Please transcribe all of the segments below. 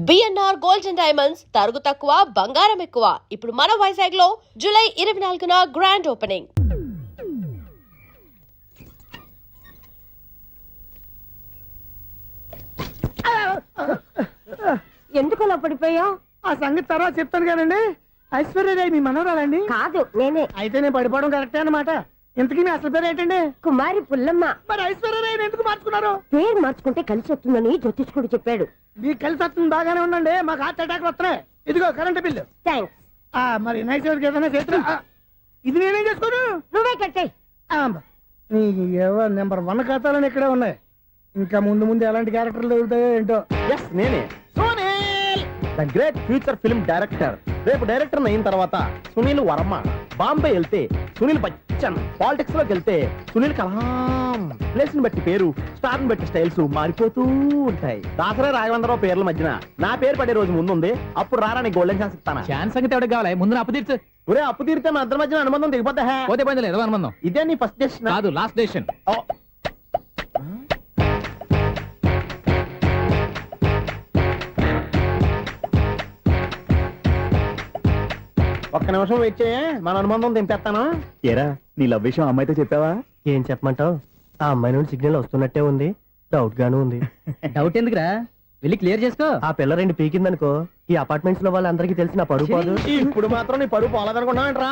BNR gold and diamonds తరుగు తక్కువ బంగారం ఎక్కువ. ఇప్పుడు మన వైజాగ్ లో జూలై 24న గ్రాండ్ ఓపెనింగ్. ఎందుకు అలా పడిపోయావు? ఆ సంగతి తర్వాత చెప్తాను కానండి. ఐశ్వర్యరాయ్ మీ మనవరాలండి? కాదు, నేనే. అయితే నేను పడిపోవడం కరెక్టే అన్నమాట. ఇంతకీ మీ అసలు పేరు ఏంటండి? కుమారి పుల్లమ్మ. మరి ఐశ్వర్యరాయ్ ఎందుకు మార్చుకున్నారు? పేరు మార్చుకుంటే కలిసి వస్తుందని జ్యోతిష్కుడు చెప్పాడు. మీకు కలిసి వస్తుంది బాగానే ఉండండి, మాకు హార్ట్ అటాక్ వస్తున్నాయి. ఇదిగో కరెంట్ బిల్లు. థ్యాంక్స్. మరి వినాయక చవితికి ఏదైనా చేతులు ఇది నేనేం చేసుకోను. నువ్వే కట్టే. నెంబర్ 1 ఖాతాలని ఇక్కడే ఉన్నాయి. ఇంకా ముందు ముందు ఎలాంటి క్యారెక్టర్లు దొరుకుతాయో ఏంటో. నేనే the great future film director. రేపు డైరెక్టర్ అయిన తర్వాత సునీల్ వర్మ. బాంబే వెళ్తే సునీల్ బచ్చన్. పాలిటిక్స్ లోకి వెళ్తే సునీల్ కలాం. ప్లేస్ ని బట్టి పేరు, స్టార్ ని బట్టి స్టైల్స్ మారిపోతూ ఉంటాయి. దాసరా రాఘవేంద్రరావు పేర్ల మధ్యన నా పేరు పడే రోజు ముందుంది. అప్పుడు రారా నీ గోల్డెన్ ఛాన్స్ ఇస్తాను. ఛాన్స్ సంగతి ఎవరికి కావాలి? ముందు అప్పు తీర్చు. ఒరే అప్పు తీరితే మన ఇద్దరి మధ్యన అనుబంధం దిగిపోతా. పోతే పోయింది లేదు అనుబంధం. ఇదే నీ ఫస్ట్ డెస్టినేషన్ కాదు, లాస్ట్ డెసిషన్. ఒక్క నిమిషం వెయిట్ చేయ, మన అనుబంధం దింపేస్తాను. ఏరా నీ లవ్ విషయం అమ్మాయితో చెప్పావా? ఏం చెప్పమంటావు? ఆ అమ్మాయి నుండి సిగ్నల్ వస్తున్నట్టే ఉంది, డౌట్ గాను ఉంది. డౌట్ ఎందుకురా, వెళ్ళి క్లియర్ చేసుకో. ఆ పిల్ల 2 పీకిందనుకో, ఈ అపార్ట్మెంట్స్ లో వాళ్ళందరికీ తెలిసిన పరుగు పోదు. ఇప్పుడు మాత్రం నీ పరువు పోలేదనుకున్నావేంట్రా?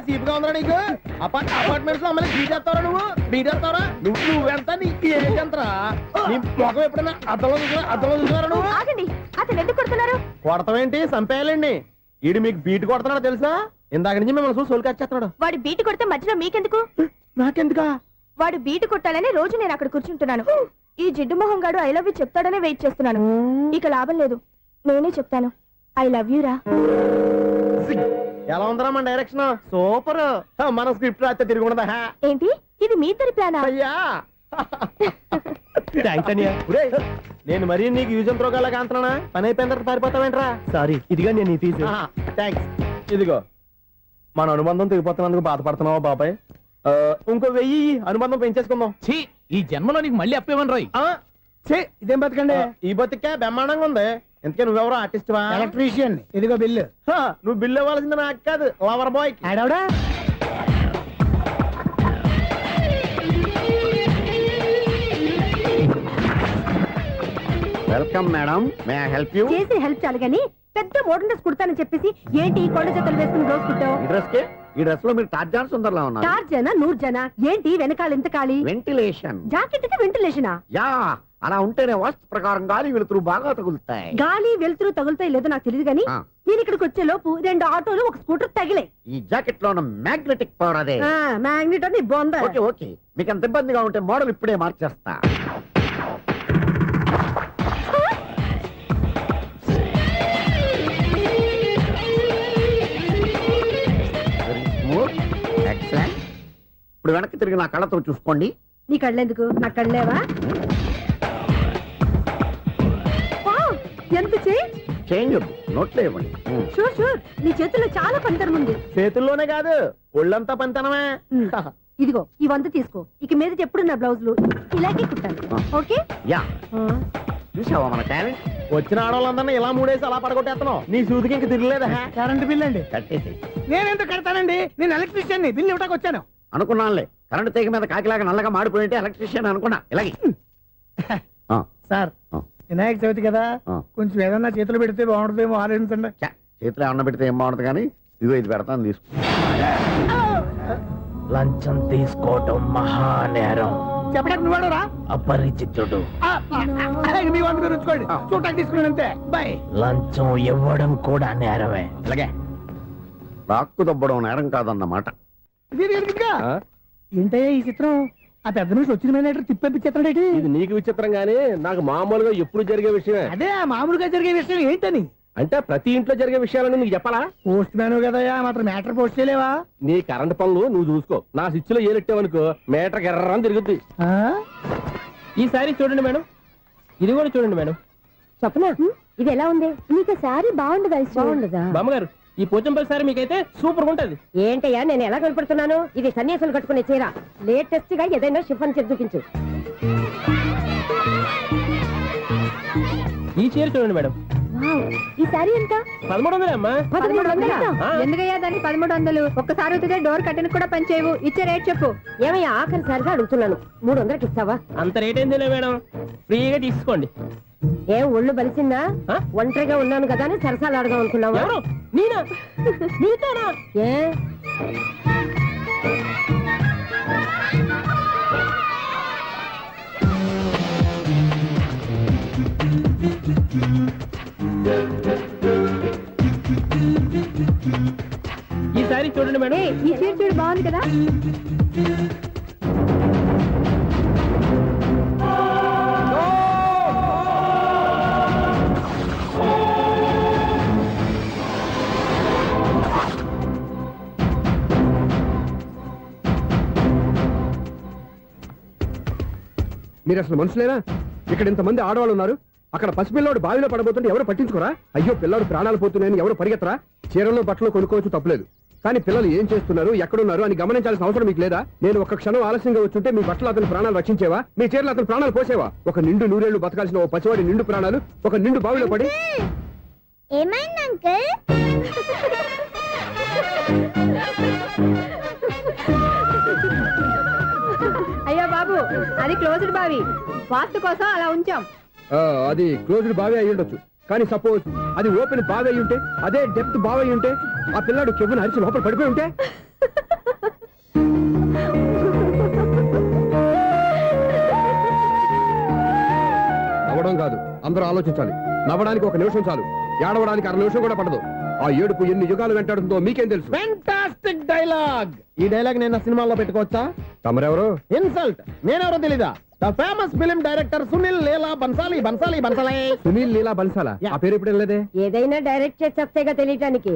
సీపుగా ఉందా నీకు? అపార్ట్మెంట్స్ లో అమ్మని బీటేస్తావరా? బీటేస్తావరా? నువ్వెంత నీకు ఏంటంతరా? నీ ముఖం ఎప్పుడైనా అర్థంలో చూసారా నువ్వు? ఆగండి, అతను ఎందుకు కొడుతున్నారు? కొడతావేంటి? చంపేయాలండి. ఈడు మీకు బీట్ కొడుతున్నాడు తెలుసా? ఇందాక నుంచి మిమ్మల్ని చూసి సోల్ కచ్చేస్తున్నాడు. వాడు బీటు కొడితే మధ్యలో మీకెందుకు? నాకెందుకా? వాడు బీటు కొట్టాలని రోజు నేను అక్కడ కూర్చుంటున్నాను. ఈ జిడ్డు మొహం గాడు ఐ లవ్ యూ చెప్తాడనే వెయిట్ చేస్తున్నాను. ఇక లాభం లేదు, నేనే చెప్తాను. ఐ లవ్ యూ రా. ఎలా ఉందరా మన డైరెక్షన్? సూపర్. మన స్క్రిప్ట్ రాస్తే తిరిగి ఉండదా? ఏంటి ఇది మీ ఇద్దరి ప్లానా? అయ్యా నేను మరీ నీకు యూజ్ ఎంతో గల కాంతనా? పని అయిపోయిన తర్వాత పారిపోతావేంట్రా? సారీ, ఇదిగా నేను ఈ తీసి. థ్యాంక్స్. ఇదిగో మన అనుబంధం తెగిపోతున్నందుకు బాధపడుతున్నావా బాబాయ్? ఇంకో 1000 అనుబంధం పెంచేసుకుందాం. ఛీ, ఈ జన్మలో నీకు మళ్ళీ అప్పేమని రాయి. ఇదేం బతకండి? ఈ బతికే బ్రహ్మాండంగా ఉంది. ఎందుకే నువ్వెవరో ఆర్టిస్ట్ వా? ఎలక్ట్రీషియన్. ఇదిగో బిల్లు. నువ్వు బిల్లు ఇవ్వాల్సింది నాకు కాదు, లవర్ బాయ్. ఆడవడా? Welcome madam, may I help you? చేసి హెల్ప్ చాలు గానీ పెద్ద మోడల్ డ్రెస్ కుడతానని చెప్పేసి ఏంటి కొండ జతలు వేసుకుని రోజు కుట్టావు? ఈ డ్రెస్ లో మీరు టార్జాన్ సుందర్లా ఉన్నారు. 4 జన 100 జన ఏంటి వెనకాల ఎంత ఖాళీ? వెంటిలేషన్. జాకెట్ కి వెంటిలేషనా? యా, అలా ఉంటేనే వాస్తు ప్రకారం గాలి వెలుతురు బాగా తగులుతాయి. గాలి వెలుతురు తగులుతాయి లేదో నాకు తెలియదు గానీ నేను ఇక్కడికి వచ్చే లోపు 2 ఆటోలు 1 స్కూటర్ తగిలే. ఈ జాకెట్ లో ఉన్న మ్యాగ్నెటిక్ పవర్ అదే. మ్యాగ్నెట్ అని బొంద. ఓకే ఓకే, మీకు అంత ఇబ్బందిగా ఉంటే మోడల్ ఇప్పుడే మార్చేస్తా. ఇప్పుడు వెనక్కి తిరిగి నా కళ్ళతో చూసుకోండి. నీ కళ్ళెందుకు? నా కళ్ళేవా? ఎంత చేంజ్ నోట్లో ఇవ్వండి. షూర్ షూర్, నీ చేతుల్లో చాలా పనితనం ఉంది. చేతుల్లోనే కాదు, ఒళ్ళంతా పనితనమే. ఇదిగో ఈ 100 తీసుకో. ఇక మీద ఎప్పుడు నా బ్లౌజులు ఇలాగే కుట్టాను. ఓకే? యా. చూసావా మన టాలెంట్? వచ్చిన ఆడవాళ్ళందరినీ ఇలా మూడేసి అలా పడగొట్టేస్తున్నావు. నీ సూదికి ఇంక తిరగలేదా? కరెంట్ బిల్ అండి. కట్టేసి. నేనెందుకు కడతానండి? నేను ఎలక్ట్రీషియన్ ని. బిల్లు ఇవ్వడానికి వచ్చాను. అనుకున్నానులే, కరెంట్ తీగ మీద కాకిలాగా నల్లగా మాడిపోయింటే ఎలక్ట్రీషియన్ అనుకున్నా. ఇలాగే సార్, వినాయక చవితి కదా, కొంచెం ఏదన్నా చేతులు పెడితే బాగుంటుందేమో ఆలోచించండి. చేతిలో అన్న పెడితే ఏం బాగుంటుంది కానీ ఇదిగో ఇది పెడతాను, తీసుకో. లంచం తీసుకోవటం మహానేరం. చెప్పడానికి నువ్వాడరా? అపరిచితుడు. మీ వంద మీరు ఉంచుకోండి, చూడటానికి తీసుకున్నాను అంతే. బాయ్. లంచం ఇవ్వడం కూడా నేరమే. అలాగే రాక్కు దబ్బడం నేరం కాదన్నమాట. ఏంటయ్యా ఈ చిత్రం? ఆ పెద్ద నుంచి వచ్చిన మేనేటర్ తిప్పించేస్తాడేటి? ఇది నీకు విచిత్రం గానీ నాకు మామూలుగా ఎప్పుడు జరిగే విషయమే. అదే మామూలుగా జరిగే విషయం ఏంటని? అంటే ప్రతి ఇంట్లో జరిగే విషయాలని నీకు చెప్పాలా? పోస్ట్ మ్యాన్ కదయ్యా, మాత్రం మ్యాటర్ పోస్ట్ చేయలేవా? నీ కరెంట్ పనులు నువ్వు చూసుకో. నా స్విచ్ లో ఏలెట్టావనుకో మీటర్ ఎర్రని తిరుగుద్ది. ఈసారి చూడండి మేడం, ఇది కూడా చూడండి మేడం. చెప్పనా? ఇది ఎలా ఉంది? నీకు సారీ బాగుండదా? బాగుండదా బామ్మగారు? ఈ పోచంపల్లి సారీ మీకైతే సూపర్ ఉంటది. ఏంటయ్యా నేను ఎలా కనపడుతున్నాను? ఇది సన్యాసులు కట్టుకునే చీర. లేటెస్ట్ గా ఏదైనా షిఫాన్ చేసి చూపించు. ఈ చీర చూడండి మేడం. ఈ సారీ ఎంత? 1300 అమ్మా. 1300? ఆ. ఎందుకయ్యా దానికి 1300? ఒక్కసారి అవుతుందే డోర్ కట్టను కూడా పనిచేయవు. ఇచ్చే రేట్ చెప్పు. ఏమయ్యా ఆఖరిసారిగా అడుగుతున్నాను, 300కి ఇస్తావా? అంత రేట్ ఏందిలే మేడం, ఫ్రీగా తీసుకోండి. ఏం ఒళ్ళు బలిసిందా? ఆ? ఒంటరిగా ఉన్నాను కదా అని సరసాలు అడగా అనుకున్నావా? ఎవరు? నేనా? నీతోనా? ఏ ఈ సారీ చూడండి మేడం. ఈ చీర చూడు బాగుంది కదా. మీరు అసలు మనుషులేనా? ఇక్కడ ఇంతమంది ఆడవాళ్ళు ఉన్నారు, అక్కడ పసిపిల్లాడు బావిలో పడబోతుంటే ఎవరు పట్టించుకోరా? అయ్యో పిల్లాడు ప్రాణాలు పోతున్నాయని ఎవరు పరిగెత్తరా? చీరలో బట్టలు కొనుక్కోవచ్చు, తప్పలేదు. కానీ పిల్లలు ఏం చేస్తున్నారు, ఎక్కడున్నారు అని గమనించాల్సిన అవసరం మీకు లేదా? నేను ఒక్క క్షణం ఆలస్యంగా వచ్చుంటే మీ బట్టలు అతని ప్రాణాలు రక్షించేవా? మీ చీరలు అతని ప్రాణాలు పోసేవా? ఒక నిండు నూరేళ్లు బతకాల్సిన ఓ పసివాడి నిండు ప్రాణాలు ఒక నిండు బావిలో పడి. ఏమైంది అంకుల్? అయ్యో బాబు, అది క్లోజ్డ్ బావి, వాస్తు కోసం అలా ఉంచాం. అది క్లోజ్డ్ బావి అయి ఉండొచ్చు, కానీ సపోజ్ అది ఓపెన్ బావి అయి ఉంటే, అదే డెప్త్ బావి అయి ఉంటే, ఆ పిల్లాడు కెవ్వును అరిచి లోపల పడిపోయి ఉంటే. నవ్వడం కాదు, అందరూ ఆలోచించాలి. నవ్వడానికి ఒక నిమిషం చాలు, ఏడవడానికి 1/2 నిమిషం కూడా పడదు. ఆ ఏడుపు ఎన్ని యుగాలు వెంటాడుతుందో మీకేం తెలుసు? Fantastic dialogue. ఈ డైలాగ్ నేను నా సినిమాలో పెట్టుకోవచ్చా? తమరెవరు? ఇన్సల్ట్. నేనెవరో తెలీదా? The famous film director Sunil Leela Bhansali. Sunil Leela బన్సాలా? ఆ పేరు ఇప్పుడు వెళ్ళలేదే. ఏదైనా డైరెక్ట్ చేసేస్తేగా తెలియటానికి.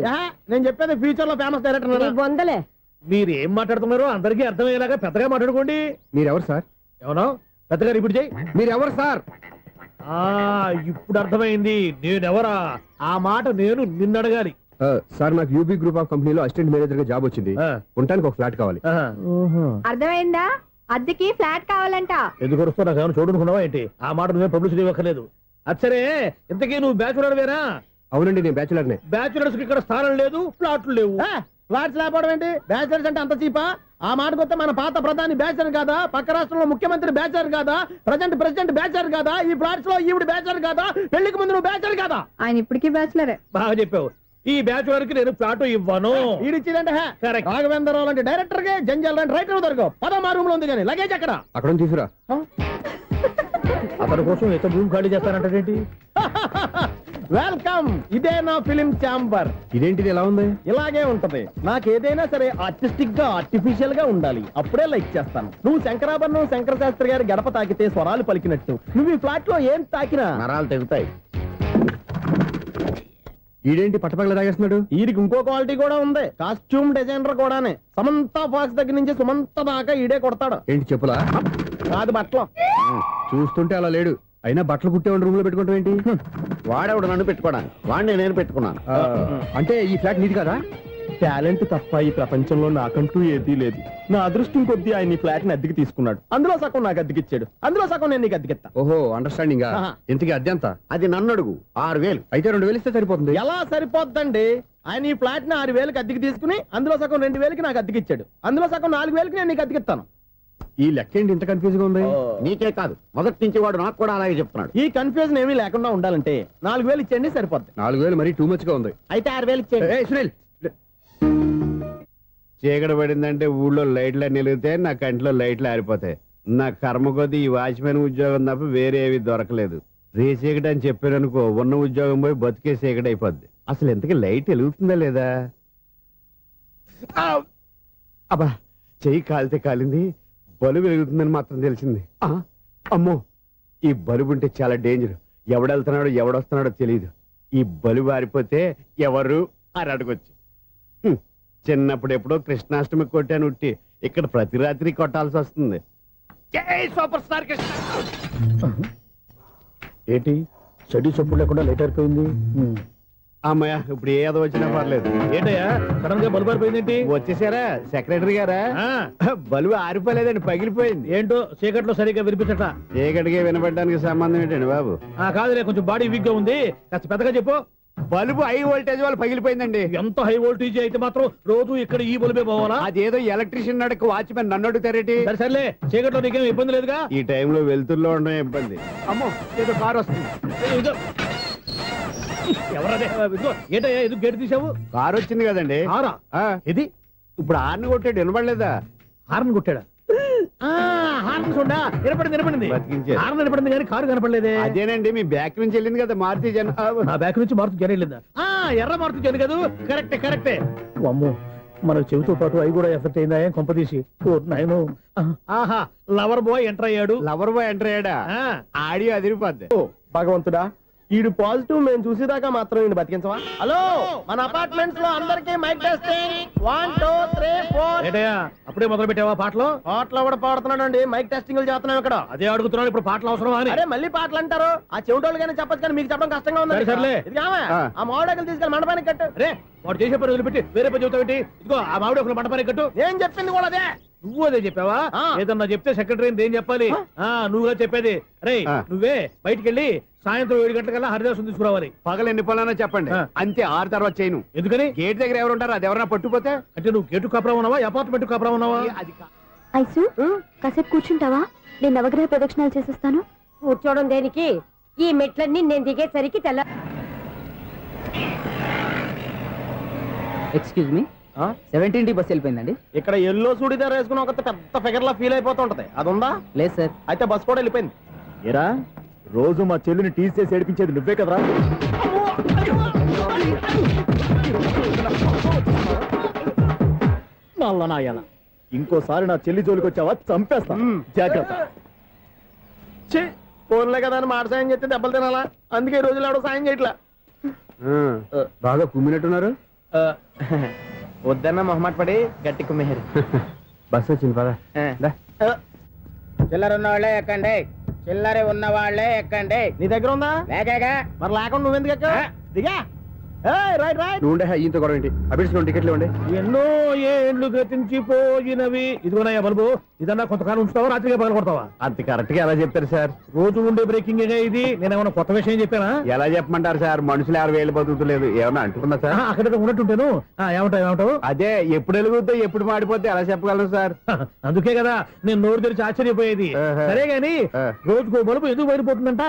నేను చెప్పేది ఫ్యూచర్ లో ఫేమస్ నీ డైరెక్టర్. బొందలే. మీరు ఏం మాట్లాడుతున్నారో అందరికీ అర్థమయ్యేలాగా పెద్దగా మాట్లాడుకోండి. మీరెవరు సార్? ఎవరో పెద్దగా రిపీట్ చేయి. మీరెవరు సార్? ఇప్పుడు అర్థమైంది నేనెవరా. ఆ మాట నేను నిన్ను అడగాలి. సార్, నాకు యూబీ గ్రూప్ ఆఫ్ కంపెనీలో అసిస్టెంట్ మేనేజర్ గా జాబ్ వచ్చింది. ఉండటానికి ఒక ఫ్లాట్ కావాలి. అర్థమైందా? అద్దెకి ఫ్లాట్ కావాలంట. ఎందుకు వస్తున్నా ఏమైనా చూడనుకున్నావా ఏంటి? ఆ మాట నువ్వే పబ్లిసిటీ ఇవ్వక్కర్లేదు. అచ్చరే, ఇంతకీ నువ్వు బ్యాచులర్ వేరా? అవునండి, నేను బ్యాచులర్నే. బ్యాచులర్స్ కి ఇక్కడ స్థానం లేదు, ఫ్లాట్లు లేవు. ఫ్లాట్స్ లేకపోవడం ఏంటి? బ్యాచులర్స్ అంటే అంత చీపా? ఆ మాటకొస్తే మన పాత ప్రధాని బ్యాచర్ కాదా? పక్క రాష్ట్రంలో ముఖ్యమంత్రి బ్యాచర్ కాదా? ప్రెసిడెంట్ బ్యాచర్ కాదా? ఈ ఫ్లాట్స్ లో ఈవిడ బ్యాచర్ కాదా? పెళ్లికి ముందు నువ్వు బ్యాచర్ కాదా? ఆయన ఇప్పటికీ బ్యాచులరే. బాగా చెప్పావు. ఈ బ్యాచులర్ కి నేను ఫ్లాట్ ఇవ్వను. ఈడిచ్చిందంటే రాఘవేంద్రరావు లాంటి డైరెక్టర్ కి, జంజల్ లాంటి రైటర్ దొరకవు. పదమా రూమ్ లో ఉంది కానీ లగేజ్ అక్కడ. అక్కడ తీసుకురా. అతని కోసం ఎంత రూమ్ ఖాళీ చేస్తానంటే వెల్కమ్. ఇదే నా ఫిలిం ఛాంబర్. ఇదేంటిది ఎలా ఉంది? ఇలాగే ఉంటది. నాకు ఏదైనా సరే ఆర్టిస్టిక్ గా, ఆర్టిఫిషియల్ గా ఉండాలి. అప్పుడే లైక్ చేస్తాను. నువ్వు శంకరాభరణం శంకర శాస్త్రి గారి గడప తాకితే స్వరాలు పలికినట్టు నువ్వు ఈ ఫ్లాట్ లో ఏం తాకినా నరాలు తెగుతాయి. ఈడేంటి పట్టపగల తాగేస్తున్నాడు? వీడికి ఇంకో క్వాలిటీ కూడా ఉంది. కాస్ట్యూమ్ డిజైనర్ కూడానే. సమంత ఫాక్స్ దగ్గర నుంచి సుమంత దాకా ఈడే కొడతాడు. ఏంటి చెప్పులా? కాదు బట్టలు. చూస్తుంటే అలా లేడు. అయినా బట్టలు కుట్టేవాడి రూమ్ లో పెట్టుకుంటాం ఏంటి? వాడేవాడు నన్ను పెట్టుకోవడానికి, వాడిని నేను పెట్టుకున్నాను. అంటే ఈ ఫ్లాట్ నీది కదా? టాలెంట్ తప్ప ఈ ప్రపంచంలో నాకంటూ ఏదీ లేదు. నా అదృష్టం కొద్దీ ఆయన ఈ ఫ్లాట్ ని అద్దెకి తీసుకున్నాడు. అందులో సగం నాకు అద్దెకిచ్చాడు, అందులో సగం నేను నీకు అద్దెకిస్తా. ఓహో, అండర్స్టాండింగ్. ఆహా. ఇంతకీ అద్దె ఎంత? అది నన్ను అడుగు. 6,000. అయితే 2,000 ఇస్తే సరిపోతుంది. ఎలా సరిపోద్దండి? ఆయన ఈ ఫ్లాట్ ని 6,000కి అద్దెకి తీసుకుని అందులో సగం 2,000కి నాకు అద్దెకిచ్చాడు, అందులో సగం 4,000కి నేను నీకు అద్దెకిస్తాను. ఈ లెక్క ఏంటి ఇంత కన్ఫ్యూజ్ గా ఉంది? నీకే కాదు, మొదటి నుంచి వాడు నాకు కూడా అలాగే చెప్తున్నాడు. ఈ కన్ఫ్యూజన్ ఏమీ లేకుండా ఉండాలంటే 4,000 ఇచ్చేయండి, సరిపోద్ది. 4,000 మరీ టూ మచ్ గా ఉంది. అయితే 6,000 ఇచ్చేయండి. ఏయ్, సునీల్. చీకటి పడిందంటే ఊళ్ళో లైట్లు అన్ని వెలిగితే నా కంటిలో లైట్లు ఆరిపోతాయి. నా కర్మ కొద్దీ ఈ వాచ్మెన్ ఉద్యోగం తప్ప వేరే ఏవి దొరకలేదు. రేసీకటి అని చెప్పారనుకో, ఉన్న ఉద్యోగం పోయి బతికే చీకటి అయిపోద్ది. అసలు ఎంతకీ లైట్ వెలుగుతుందా లేదా? అబ్బా, చెయ్యి కాలితే కాలింది, బలుబు వెలుగుతుందని మాత్రం తెలిసింది. అమ్మో, ఈ బలుబు ఉంటే చాలా డేంజర్. ఎవడెళ్తున్నాడో ఎవడొస్తున్నాడో తెలియదు. ఈ బలుబు ఆరిపోతే ఎవరు అని అడగొచ్చు. చిన్నప్పుడు ఎప్పుడో కృష్ణాష్టమి కొట్టాను ఉట్టి, ఇక్కడ ప్రతి రాత్రి కొట్టాల్సి వస్తుంది. జై సూపర్ స్టార్ కృష్ణ. ఏంటి చెడు చెప్పుడు లేకుండా లేట్ అయిపోయింది? అమ్మయ్య ఇప్పుడు ఏదో వచ్చినా పర్లేదు. ఏంటయ్యా సడన్ గా బల్బు ఆరిపోయిందేంటి? వచ్చేసారా సెక్రటరీ గారా? ఆ, బలువు ఆరిపోలేదండి, పగిలిపోయింది. ఏంటో చీకట్లో సరిగ్గా వినిపించట. చీకటికి వినపడడానికి సంబంధం ఏంటండి బాబు? కాదులే, కొంచెం బాడీ వీక్ గా ఉంది, కాస్త పెద్దగా చెప్పు. బలుబు హై వోల్టేజ్ వాళ్ళు పగిలిపోయిందండి. ఎంత హై వోల్టేజ్ అయితే మాత్రం రోజు ఇక్కడ ఈ బల్బే పోవాలా? అదేదో ఎలక్ట్రీషియన్ నడక వాచ్మెన్ నన్ను అడుగుతారేటి? సరే సర్లే, చీకట్లో నీకేం ఇబ్బంది లేదుగా? ఈ టైంలో వెళ్తుల్లో ఉండడం ఇబ్బంది. అమ్మో ఏదో కారు వస్తుంది. ఇదిగో. ఎవరదే? ఇదిగో, ఏంటయ్యా ఎందుకు గేట్ తీసావు? కారు వచ్చింది కదండి. కారా? ఆ, ఇది ఇప్పుడు ఆర్ని కొట్టాడు, వినపడలేదా? హార్న్ కొట్టాడా? హార్న్ చూడా వినపడింది. బతికించారు. హార్న్ వినపడింది కానీ కారు కనపడలేదే. అదేనండి మీ బ్యాక్ నుంచి వెళ్ళింది కదా మారుతి జన. నా బ్యాక్ నుంచి మారుతు జరగలేదా? ఎర్ర మారుతు జరి కదా. కరెక్టే. అమ్మో, మన చెవితో పాటు అవి కూడా ఎఫెక్ట్ అయిందా కొంపదీసి? నాయను. ఆహా, లవర్ బాయ్ ఎంటర్ అయ్యాడు. లవర్ బాయ్ ఎంటర్ అయ్యాడా? ఆ, ఆడియో అదిరిపోద్ది. భగవంతుడా, ఈడు పాజిటివ్ మేము చూసేదాకా మాత్రం ఈయన బతికించవా? హలో, మన అపార్ట్మెంట్స్ లో అందరికీ మైక్ టెస్టింగ్. 1 2 3 4. ఏంటయ్యా అప్పుడే మొదలు పెట్టావా పాటలు? పాటలు కూడా పాడుతున్నాడు అండి, మైక్ టెస్టింగ్ చేస్తున్నాం ఇక్కడ. అదే అడుగుతున్నాడు, ఇప్పుడు పాటలు అవసరమా అని. అరే మళ్ళీ పాటలు అంటారు, ఆ చెవిటోళ్ళు కానీ చెప్పచ్చు కానీ మీకు చెప్పడం కష్టంగా ఉంది. సర్లే. ఇది ఆమె, ఆ మామిడాకులు తీసుకెళ్ళి మండపానికి కట్టు. రే, వాడు చేసే పని వదిలిపెట్టి వేరే పని చెబుతావేంటి? ఇదిగో ఆ మామిడి ఒకరు మంటపానికి కట్టు. నేను చెప్పింది కూడా అదే. నువ్వు అదే చెప్పావా? ఆ. ఏదన్నా చెప్తే సెక్రటరీ ఏం చెప్పాలి? నువ్వుగా చెప్పేది. రే, ఆ. నువ్వే బయటికి వెళ్ళి సాయంత్రం 7 గంటలకల్లా హరిదాసం తీసుకురావాలి. పగలు ఎన్ని పనులన్నా చెప్పండి, ఆ. అంతే. 6 తర్వాత చేయను. ఎందుకని? గేట్ దగ్గర ఎవరు ఉంటారు, అది ఎవరన్నా పట్టుపోతే? అంటే నువ్వు గేటు కాపురా ఉన్నావా, అపార్ట్మెంట్ కాపురా ఉన్నావా? అది ఐసు కాసేపు కూర్చుంటావా? నేను నవగ్రహ ప్రదక్షిణాలు చేసేస్తాను. కూర్చోవడం దేనికి? ఈ మెట్లన్నీ నేను దిగేసరికి తెల్ల. ఎక్స్క్యూజ్ మీ, 17D బస్ వెళ్ళిపోయిందండి. ఇక్కడ ఎల్లో చూడిదార్ వేసుకుని ఒక పెద్ద ఫిగర్ లా ఫీల్ అయిపోతుంటది, అది ఉందా? లేదు సార్. అయితే బస్ కూడా వెళ్ళిపోయింది. ఏరా రోజు మా చెల్లిని టీస్ చేసి ఏడిపించేది నువ్వే కదరా? నల్ల నాయాల, ఇంకోసారి నా చెల్లి జోలికి వచ్చావా చంపేస్తా, జాగ్రత్త. ఫోన్లే కదా అని మాట సాయం చేస్తే దెబ్బలు తినాలా? అందుకే ఈ రోజులు ఎవడో సాయం చేయట్లా. బాగా కుమ్మినట్టున్నారు. వద్దన్న మొహమాట పడి గట్టి కుమ్మేరు. బస్ వచ్చింది పద. చిల్లర ఉన్న వాళ్ళే ఎక్కండి, చిల్లర ఉన్న వాళ్ళే ఎక్కండి. నీ దగ్గర ఉందా? లేకగా మరి లేకుండా నువ్వెందుకు ఎక్క? దిగా. Right right. నువ్వు ఉండే ఇంత గొడవ ఏంటి? అభిడ్స్ టికెట్లు ఇవ్వండి. ఎన్నో ఏండ్లు గతించిపోయినవి. ఇదిగోనయ్యా బల్బు, ఇదన్నా కొంతకాలం ఉంచుతావా, రాత్రిగా పగల కొడతావా? అంత కరెక్ట్ గా ఎలా చెప్తారు సార్? రోజు ఉండే బ్రేకింగ్ ఇది. నేనేమన్నా కొత్త విషయం చెప్పానా? ఎలా చెప్పమంటారు సార్? మనుషులు 60 వేలు బతుకుతలేదు, ఏమన్నా అంటున్నా సార్? అక్కడ ఉన్నట్టుంటాను. ఏమంటావు? అదే ఎప్పుడు వెలుగుతో ఎప్పుడు మాడిపోతే ఎలా చెప్పగలను సార్? అందుకే కదా నేను నోరు తెరిచి ఆశ్చర్యపోయేది. ఆహా. సరే గాని ఆ. రోజుకో బల్బు ఎందుకు బయటపోతుందంట?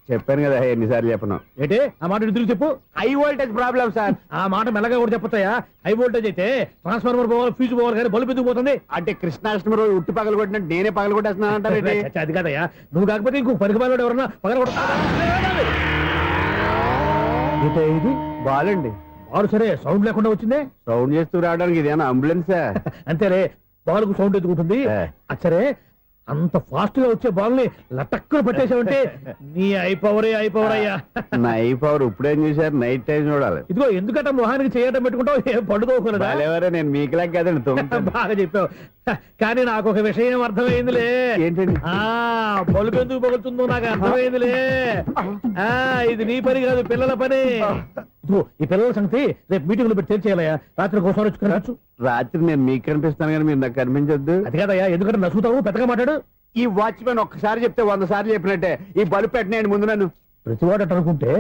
చెప్పాను కదా ఎన్నిసార్లు చెప్పను. ఏంటే ఆ మాట ఎదురు చెప్పు. High voltage problem sir. ఆ మాట మెల్లగా కూడా చెప్పొచ్చాయా? హై వోల్టేజ్ అయితే ట్రాన్స్ఫార్మర్ పోవాలి, ఫ్యూజ్ పోవాలి, కానీ బల్బు ఎందుకు పోతుంది? అంటే కృష్ణాష్టమి రోజు ఉట్టి పగలు కొట్టినట్టు నేనే పగలు కొట్టేస్తున్నానంటారేంటి? చచ్చా, అది కాదయ్యా. నువ్వు కాకపోతే ఇంకో పరిగణలో ఎవరన్నా పగల ఇది బాలండి. బాలు సరే సౌండ్ లేకుండా వచ్చిందే. సౌండ్ చేస్తూ రావడానికి ఇదేనా అంబులెన్సా? అంతేలే, బాలుకు సౌండ్ ఎదుగుతుంది. ఆ. అచ్చరే, అంత ఫాస్ట్ గా వచ్చే బాల్ని లటక్కులు పట్టేసావంటే నీ అయిపోవరే అయ్యా. నైఫ్ అవర్ ఇప్పుడేం చూసారు? నైట్ టైం చూడాలి. ఇదిగో ఎందుకంటే మొహానికి చేయటం పెట్టుకుంటావు, ఏం పడుకోకూడదా? బాలేవరే, నేను మీకులాగా కదండి తొమ్మిది. బాగా చెప్పావు. కానీ నాకు ఒక విషయం అర్థమైందిలే. ఏంటండి? బల్బు ఎందుకు పగులుతుందో నాకు అర్థమైందిలే. ఇది నీ పని కాదు, పిల్లల పని. ఇదిగో ఈ పిల్లల సంగతి రేపు మీటింగ్ లో పెట్టి తెలిసేయాలయ్యా. రాత్రి కోసం వచ్చుకోవచ్చు. రాత్రి నేను మీకు కనిపిస్తాను కానీ మీరు నాకు కనిపించొద్దు. అది కాదయ్యా, ఎందుకంటే నసుగుతావు, పెద్దగా మాట్లాడు. ఈ వాచ్మెన్ ఒక్కసారి చెప్తే 100 సార్లు చెప్పినట్టే. ఈ బల్బు పెట్టినాయండి ముందు నన్ను. ప్రతివాడు అట్ట అనుకుంటే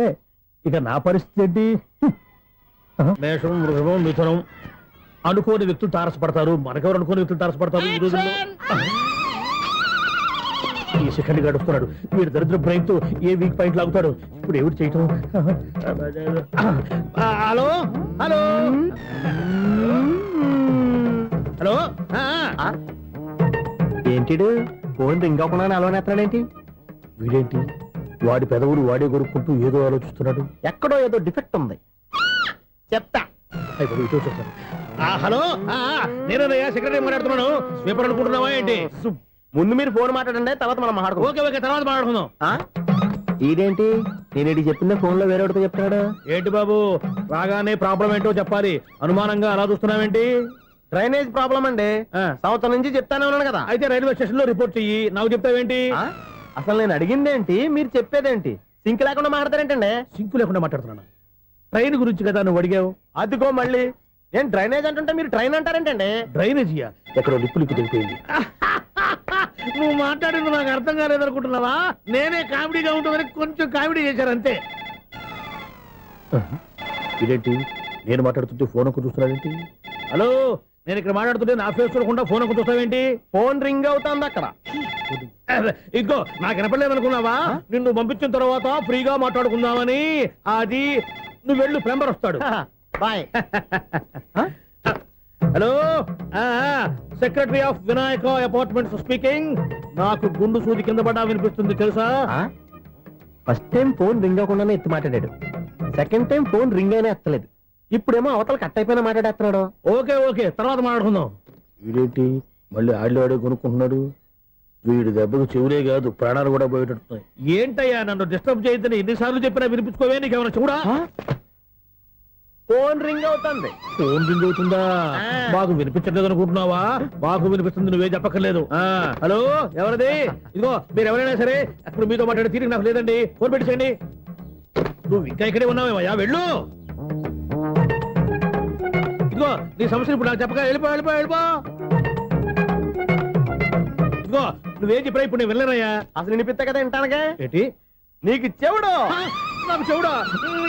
ఇక నా పరిస్థితి ఏంటి? మేషం, వృషభం, మిథునం అనుకోని వ్యక్తులు తారసపడతారు. మనకెవరు అనుకోని వ్యక్తులు తారసపడతారు ఈ రోజుల్లో? ఈ సెకండ్ గడుస్తున్నాడు. వీడు దరిద్ర బ్రెయిన్ తో ఏ వీక్ పాయింట్ లాగుతాడు. ఇప్పుడు ఎవరు చేయటం? Hello hello hello. ఏంటిడు ఫోన్ రింగ్ అవ్వకుండా అలవనేస్తాడేంటి? వీడేంటి వాడి పెదవులు వాడే కొరుక్కుంటూ ఏదో ఆలోచిస్తున్నాడు. ఎక్కడో ఏదో డిఫెక్ట్ ఉంది, చెప్తా. అయిపోయి ఇటు వచ్చేస్తాను. హలో, నేనయ్యా సెక్రటరీ మాట్లాడుతున్నాను. స్వీపర్ అనుకుంటున్నావా ఏంటి? ముందు మీరు ఫోన్ మాట్లాడండి, తర్వాత మనం మాట్లాడుకో. ఓకే ఓకే, తర్వాత మాట్లాడుకుందాం. ఇదేంటి నేను చెప్పిందే ఫోన్ లో వేరే ఒకటి చెప్తాడు? ఏంటి బాబు, రాగానే ప్రాబ్లం ఏంటో చెప్పాలి. అనుమానంగా అలా చూస్తున్నావేంటి? డ్రైనేజ్ ప్రాబ్లం అండి. సంవత్సరం నుంచి చెప్తానే ఉన్నాను కదా. అయితే రైల్వే స్టేషన్ లో రిపోర్ట్ చెయ్యి. నాకు చెప్తావేంటి? అసలు నేను అడిగిందేంటి, మీరు చెప్పేదేంటి? సింక్ లేకుండా మాట్లాడతారేంటండి? సింకు లేకుండా మాట్లాడుతున్నా. ట్రైన్ గురించి కదా నువ్వు అడిగావు. అదిగో మళ్ళీ నేను డ్రైనేజ్ అంటుంటే మీరు ట్రైన్ అంటారేంటండి? డ్రైనేజీయా? ఎక్కడ లిప్పు లిప్పు తెలిపోయింది. నువ్వు మాట్లాడింది నాకు అర్థం కాలేదనుకుంటున్నావా? నేనే కామెడీగా ఉంటుందని కొంచెం కామెడీ చేశాను అంతే. ఇదేంటి నేను మాట్లాడుతుంటే ఫోన్ ఒక్క చూస్తున్నావేంటి? హలో, నేను ఇక్కడ మాట్లాడుతుంటే నా ఫేస్ చూడకుండా ఫోన్ ఒక్క చూస్తావేంటి? ఫోన్ రింగ్ అవుతుంది అక్కడ. ఇదిగో నాకు వినపడలేదు అనుకున్నావా? నిన్ను పంపించిన తర్వాత ఫ్రీగా మాట్లాడుకుందామని. అది నువ్వు వెళ్ళు, ప్లంబర్ వస్తాడు. Bye. Hello, secretary of Vinayaka apartments speaking. నాకు గుండు సూది కింద పడ్డా వినిపిస్తుంది తెలుసా? ఫస్ట్ టైం ఫోన్ రింగ్ అవ్వకుండానే ఎత్తి మాట్లాడాడు. సెకండ్ టైం ఫోన్ రింగ్ అయినా ఎత్తలేదు. ఇప్పుడేమో అవతల కట్ అయిపోయినా మాట్లాడేస్తున్నాడు. ఓకే ఓకే, తర్వాత మాట్లాడుకుందాం. వీడేంటి మళ్ళీ ఆడే కొనుక్కుంటున్నాడు? వీడి దెబ్బకు చెవులే కాదు ప్రాణాలు కూడా పోయేటట్టున్నాయి. ఏంటయ్యా నన్ను డిస్టర్బ్ చేయొద్దని ఎన్నిసార్లు చెప్పినా వినిపించుకోవే? నీకేమైనా చూడా? ఫోన్ రింగ్ అవుతుంది. ఫోన్ రింగ్ అవుతుందా? మాకు వినిపించట్లేదు అనుకుంటున్నావా? మాకు వినిపిస్తుంది, నువ్వే చెప్పక్కర్లేదు. హలో, ఎవరిది? ఇదిగో మీరు ఎవరైనా సరే అప్పుడు మీతో మాట్లాడే తీరిక నాకు లేదండి. ఫోన్ పెట్టేసేయండి. నువ్వు ఇంకా ఇక్కడే ఉన్నావేమయ్యా, వెళ్ళు. ఇదిగో నీ సమస్యలు ఇప్పుడు నాకు చెప్పక వెళ్ళిపో వెళ్ళిపో వెళ్ళిపో. ఇదిగో నువ్వేం చెప్పరా ఇప్పుడు నేను వెళ్ళానయ్యా. అసలు వినిపిస్తా కదా వింటానుగా. ఏంటి నీకు చెవుడు? నాకు చెవుడా?